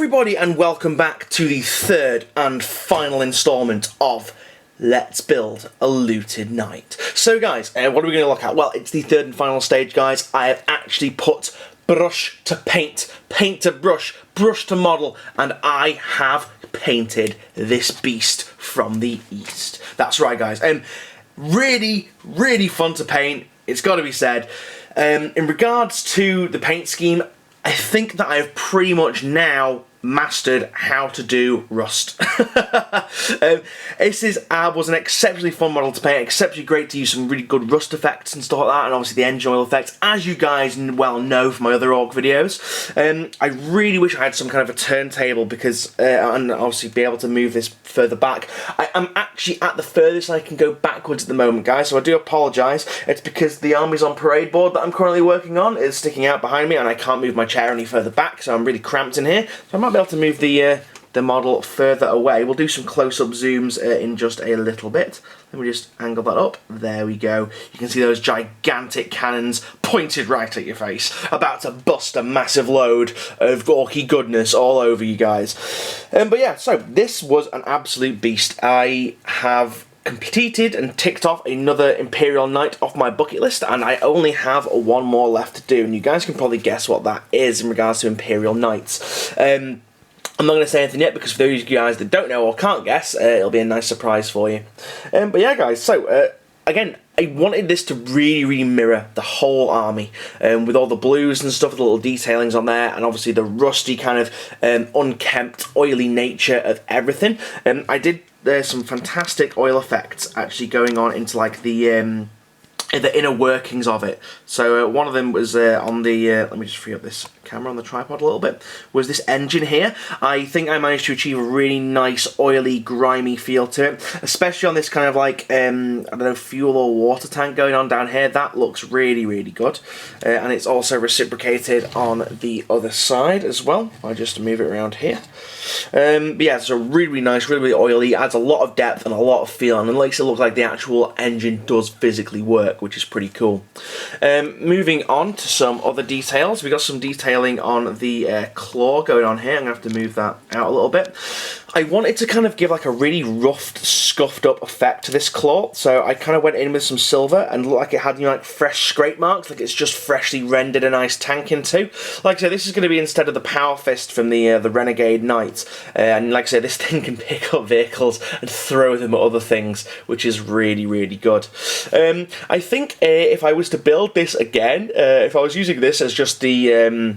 everybody, and welcome back to the third and final instalment of Let's Build a Looted Knight. So guys, what are we going to look at? Well, it's the third and final stage, guys. I have actually put brush to paint, paint to brush, brush to model, and I have painted this beast from the east. That's right, guys. Really fun to paint, it's got to be said. In regards to the paint scheme, I think that I've pretty much now mastered how to do rust. This was an exceptionally fun model to paint, exceptionally great to use some really good rust effects and stuff like that, and obviously the engine oil effects, as you guys well know from my other org videos. I really wish I had some kind of a turntable because, and obviously be able to move this further back. I am actually at the furthest I can go backwards at the moment, guys, so I do apologise. It's because the Armies on Parade board that I'm currently working on is sticking out behind me and I can't move my chair any further back, so I'm really cramped in here. So I might be able to move the model further away. We'll do some close-up zooms in just a little bit. Let me just angle that up. There we go. You can see those gigantic cannons pointed right at your face, about to bust a massive load of gawky goodness all over you guys. But yeah, so this was an absolute beast. I have completed and ticked off another Imperial Knight off my bucket list, and I only have one more left to do, and you guys can probably guess what that is in regards to Imperial Knights. I'm not going to say anything yet because for those of you guys that don't know or can't guess, it'll be a nice surprise for you. But yeah, guys, so again, I wanted this to really mirror the whole army, with all the blues and stuff, the little detailings on there, and obviously the rusty kind of unkempt, oily nature of everything. I did some fantastic oil effects actually going on into like the inner workings of it. So one of them was on the, let me just free up this camera on the tripod a little bit, was this engine here. I think I managed to achieve a really nice, oily, grimy feel to it, especially on this kind of like, I don't know, fuel or water tank going on down here. That looks really good. And it's also reciprocated on the other side as well. I just move it around here. But yeah, it's a really nice, really oily, adds a lot of depth and a lot of feel, and it makes it look like the actual engine does physically work, which is pretty cool. Moving on to some other details, we got some detailing on the claw going on here. I'm going to have to move that out a little bit. I wanted to kind of give like a really roughed, scuffed up effect to this claw, so I kind of went in with some silver and looked like it had, you know, like fresh scrape marks, like it's just freshly rendered a nice tank into. Like I said, this is going to be instead of the Power Fist from the Renegade Knight, and like I said, this thing can pick up vehicles and throw them at other things, which is really good. I think if I was to build this again, if I was using this as just the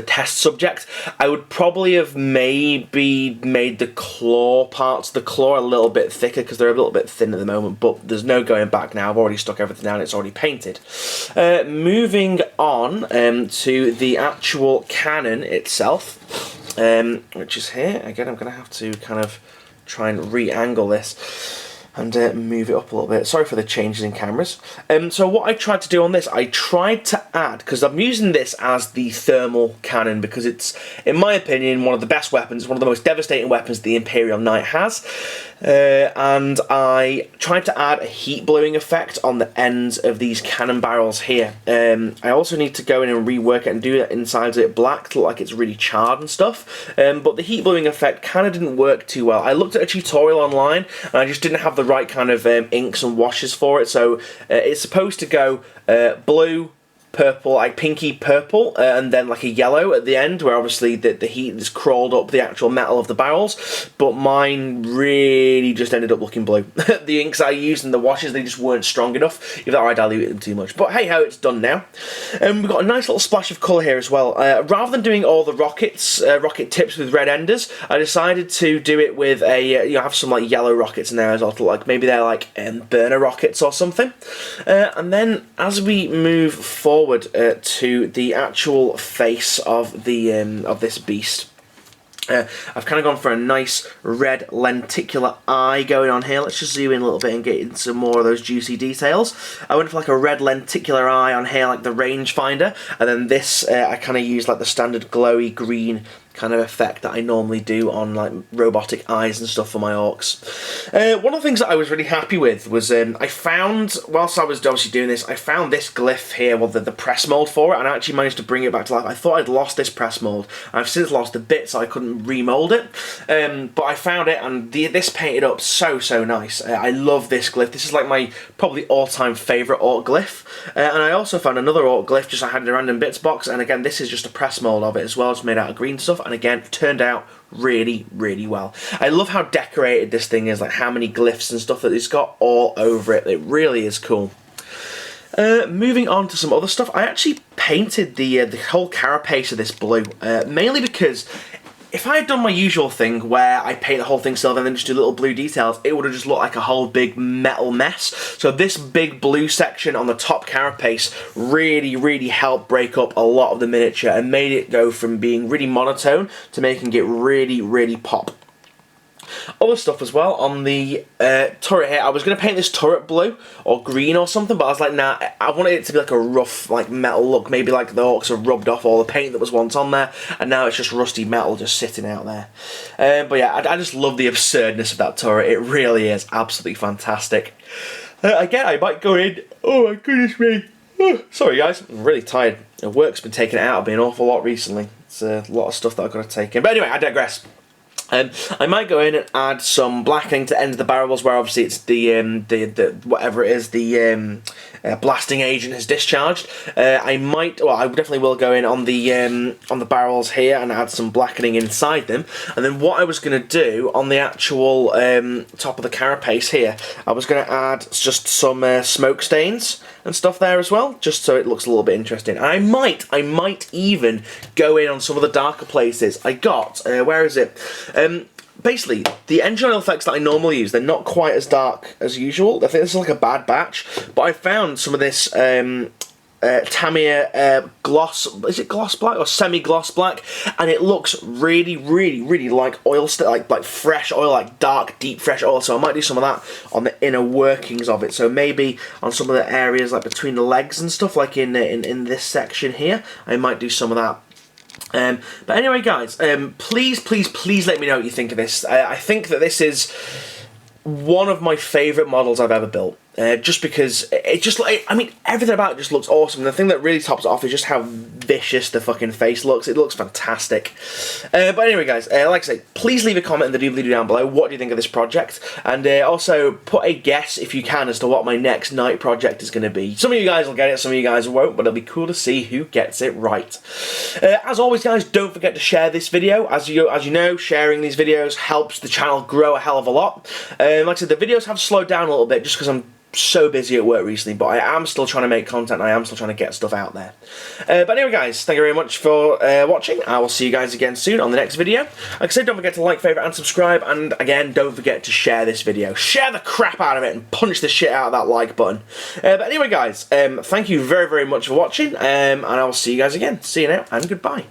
test subject, I would probably have maybe made the claw parts of the claw a little bit thicker because they're a little bit thin at the moment, but there's no going back now. I've already stuck everything down, it's already painted. Moving on to the actual cannon itself, which is here. Again, I'm going to have to kind of try and re-angle this and move it up a little bit. Sorry for the changes in cameras. So what I tried to do on this, I tried to add, because I'm using this as the thermal cannon because it's, in my opinion, one of the best weapons, one of the most devastating weapons the Imperial Knight has. And I tried to add a heat blowing effect on the ends of these cannon barrels here. I also need to go in and rework it and do it inside it black to look like it's really charred and stuff. But the heat blowing effect kind of didn't work too well. I looked at a tutorial online and I just didn't have the right kind of inks and washes for it. So it's supposed to go blue, purple, like pinky purple, and then like a yellow at the end, where obviously the heat has crawled up the actual metal of the barrels, but mine really just ended up looking blue. The inks I used and the washes, they just weren't strong enough, either I diluted them too much, but hey ho, it's done now. We've got a nice little splash of colour here as well. Rather than doing all the rocket tips with red enders, I decided to do it with a, have some like yellow rockets in there as well, like maybe they're like burner rockets or something. And then as we move forward to the actual face of the of this beast, I've kind of gone for a nice red lenticular eye going on here. Let's just zoom in a little bit and get into some more of those juicy details. I went for like a red lenticular eye on here, like the rangefinder, and then this I kind of used like the standard glowy green kind of effect that I normally do on like robotic eyes and stuff for my orcs. One of the things that I was really happy with was I found, whilst I was obviously doing this, I found this glyph here, well the press mold for it, and I actually managed to bring it back to life. I thought I'd lost this press mold. I've since lost a bit, so I couldn't remold it, but I found it, and this painted up so nice. I love this glyph. This is like my probably all-time favourite orc glyph, and I also found another orc glyph just I had in a random bits box, and again this is just a press mold of it as well. It's made out of green stuff, and again turned out really well. I love how decorated this thing is, like how many glyphs and stuff that it's got all over it. It really is cool. Moving on to some other stuff, I actually painted the whole carapace of this blue, mainly because if I had done my usual thing where I paint the whole thing silver and then just do little blue details, it would have just looked like a whole big metal mess. So this big blue section on the top carapace really helped break up a lot of the miniature and made it go from being really monotone to making it really pop. Other stuff as well on the turret here. I was going to paint this turret blue or green or something, but I was like, nah, I wanted it to be like a rough, like metal look. Maybe like the orcs have rubbed off all the paint that was once on there, and now it's just rusty metal just sitting out there. But yeah, I just love the absurdness of that turret. It really is absolutely fantastic. Again, I might go in. Oh my goodness me. Sorry guys, I'm really tired. Work's been taking it out of me an awful lot recently. It's a lot of stuff that I've got to take in. But anyway, I digress. I might go in and add some blackening to the end of the barrels where obviously it's the whatever it is, the blasting agent has discharged. I definitely will go in on the barrels here and add some blackening inside them. And then what I was going to do on the actual top of the carapace here, I was going to add just some smoke stains and stuff there as well, just so it looks a little bit interesting. And I might even go in on some of the darker places. I got, where is it? Basically, the engine oil effects that I normally use, they're not quite as dark as usual. I think this is like a bad batch, but I found some of this Tamiya gloss, is it gloss black or semi-gloss black? And it looks really like oil, like fresh oil, like dark, deep, fresh oil. So I might do some of that on the inner workings of it. So maybe on some of the areas like between the legs and stuff, like in this section here, I might do some of that. But anyway, guys, please let me know what you think of this. I think that this is one of my favourite models I've ever built. Just because it just, I mean, everything about it just looks awesome. And the thing that really tops it off is just how vicious the fucking face looks. It looks fantastic. But anyway, guys, like I say, please leave a comment in the doobly-doo down below. What do you think of this project? And also put a guess, if you can, as to what my next night project is going to be. Some of you guys will get it, some of you guys won't, but it'll be cool to see who gets it right. As always, guys, don't forget to share this video. As you know, sharing these videos helps the channel grow a hell of a lot. Like I said, the videos have slowed down a little bit just because I'm so busy at work recently, but I am still trying to make content. I am still trying to get stuff out there. But anyway, guys, thank you very much for watching. I will see you guys again soon on the next video. Like I said, don't forget to like, favourite, and subscribe. And again, don't forget to share this video. Share the crap out of it and punch the shit out of that like button. But anyway, guys, thank you very much for watching. And I will see you guys again. See you now, and goodbye.